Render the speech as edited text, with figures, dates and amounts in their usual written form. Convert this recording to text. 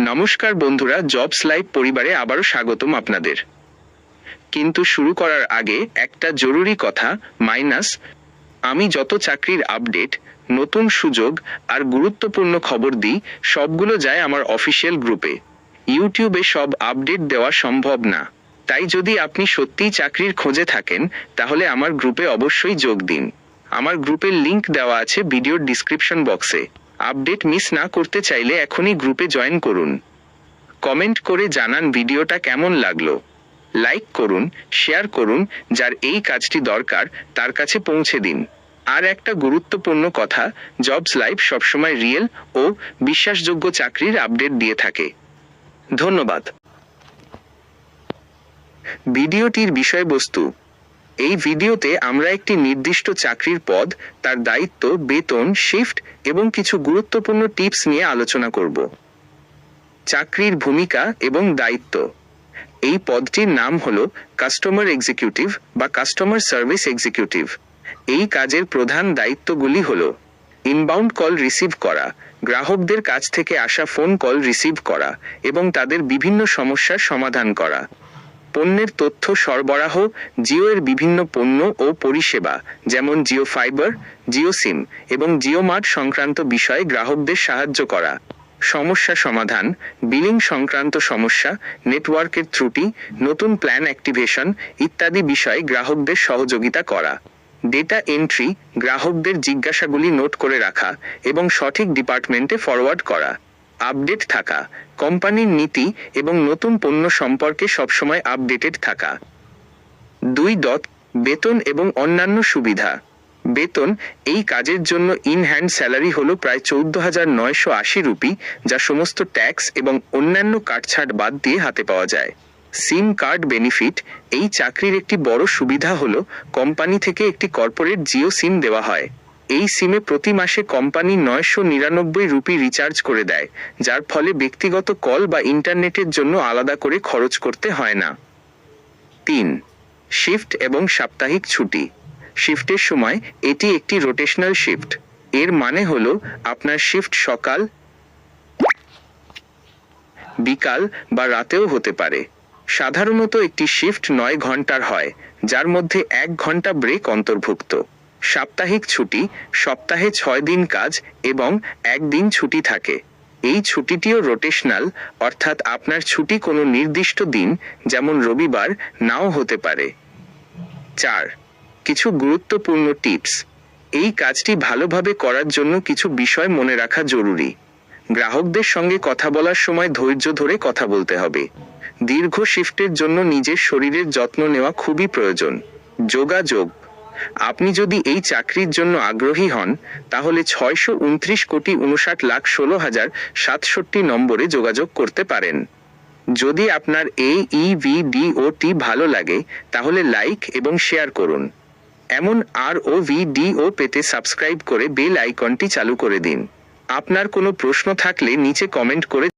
নমস্কার বন্ধুরা, jobs live পরিবারে আবারও স্বাগতম আপনাদের। কিন্তু শুরু করার আগে একটা জরুরি কথা, আমি যত চাকরির আপডেট, নতুন সুযোগ আর গুরুত্বপূর্ণ খবর দিই সবগুলো যায় আমার অফিসিয়াল গ্রুপে। ইউটিউবে সব আপডেট দেওয়া সম্ভব না, তাই যদি আপনি সত্যিই চাকরির খোঁজে থাকেন তাহলে আমার গ্রুপে অবশ্যই যোগ দিন। আমার গ্রুপের লিংক দেওয়া আছে ভিডিওর ডিসক্রিপশন বক্সে। আপডেট মিস না করতে চাইলে এখনই গ্রুপে জয়েন করুন। কমেন্ট করে জানান ভিডিওটা কেমন লাগলো। লাইক করুন, শেয়ার করুন, যার এই কাজটি দরকার তার কাছে পৌঁছে দিন। আর একটা গুরুত্বপূর্ণ কথা, জবস লাইভ সবসময় রিয়েল ও বিশ্বাসযোগ্য চাকরির আপডেট দিয়ে থাকে। ধন্যবাদ। ভিডিওটির বিষয়বস্তু: এই ভিডিওতে আমরা একটি নির্দিষ্ট চাকরির পদ, তার দায়িত্ব, বেতন, শিফট এবং কিছু গুরুত্বপূর্ণ টিপস নিয়ে আলোচনা করব। চাকরির ভূমিকা এবং দায়িত্ব: এই পদটির নাম হলো কাস্টমার এক্সিকিউটিভ বা কাস্টমার সার্ভিস এক্সিকিউটিভ। এই কাজের প্রধান দায়িত্বগুলি হলো ইনবাউন্ড কল রিসিভ করা, গ্রাহকদের কাছ থেকে আসা ফোন কল রিসিভ করা এবং তাদের বিভিন্ন সমস্যার সমাধান করা। পণ্যের তথ্য সরবরাহ: জিও এর বিভিন্ন পণ্য ও পরিষেবা যেমন জিও ফাইবার, জিও সিম এবং জিও মার্ট সংক্রান্ত বিষয়ে গ্রাহকদের সাহায্য করা। সমস্যা সমাধান: বিলিং সংক্রান্ত সমস্যা, নেটওয়ার্কের ত্রুটি, নতুন প্ল্যান অ্যাক্টিভেশন ইত্যাদি বিষয়ে গ্রাহকদের সহযোগিতা করা। ডেটা এন্ট্রি: গ্রাহকদের জিজ্ঞাসাগুলি নোট করে রাখা এবং সঠিক ডিপার্টমেন্টে ফরওয়ার্ড করা। আপডেট থাকা: কোম্পানির নীতি এবং নতুন পণ্য সম্পর্কে সবসময় আপডেটেড থাকা। 2. বেতন এবং অন্যান্য সুবিধা। বেতন: এই কাজের জন্য ইন হ্যান্ড স্যালারি হলো প্রায় 14,980 রুপি, যা সমস্ত ট্যাক্স এবং অন্যান্য কাটছাট বাদ দিয়ে হাতে পাওয়া যায়। সিম কার্ড বেনিফিট: এই চাকরির একটি বড় সুবিধা হলো কোম্পানি থেকে একটি কর্পোরেট জিও সিম দেওয়া হয়। এই সিমে প্রতি মাসে কোম্পানি 999 রুপি রিচার্জ করে দেয়, যার ফলে ব্যক্তিগত কল বা ইন্টারনেটের জন্য আলাদা করে খরচ করতে হয় না। 3. শিফট এবং সাপ্তাহিক ছুটি। শিফটের সময় এটি একটি রোটেশনাল শিফট। এর মানে হলো আপনার শিফট সকাল, বিকাল বা রাতেও হতে পারে। সাধারণত একটি শিফট 9 ঘন্টার হয়, যার মধ্যে 1 ঘন্টা ব্রেক অন্তর্ভুক্ত। সাপ্তাহিক ছুটি: সপ্তাহে 6 দিন কাজ এবং 1 দিন ছুটি থাকে। এই ছুটিটিও রোটেশনাল, অর্থাৎ আপনার ছুটি কোনো নির্দিষ্ট দিন যেমন রবিবার নাও হতে পারে। 4. কিছু গুরুত্বপূর্ণ টিপস। এই কাজটি ভালোভাবে করার জন্য কিছু বিষয় মনে রাখা জরুরি। গ্রাহকদের সঙ্গে কথা বলার সময় ধৈর্য ধরে কথা বলতে হবে। দীর্ঘ শিফটের জন্য নিজের শরীরের যত্ন নেওয়া খুবই প্রয়োজন। যোগাযোগ: আপনি যদি এই চাকরির জন্য আগ্রহী হন তাহলে 629,59,16,067 নম্বরে যোগাযোগ করতে পারেন। যদি আপনার এই ভিডিওটি ভালো লাগে তাহলে লাইক এবং শেয়ার করুন। এমন আরও ভিডিও পেতে সাবস্ক্রাইব করে বেল আইকনটি চালু করে দিন। আপনার কোনো প্রশ্ন থাকলে নিচে কমেন্ট করে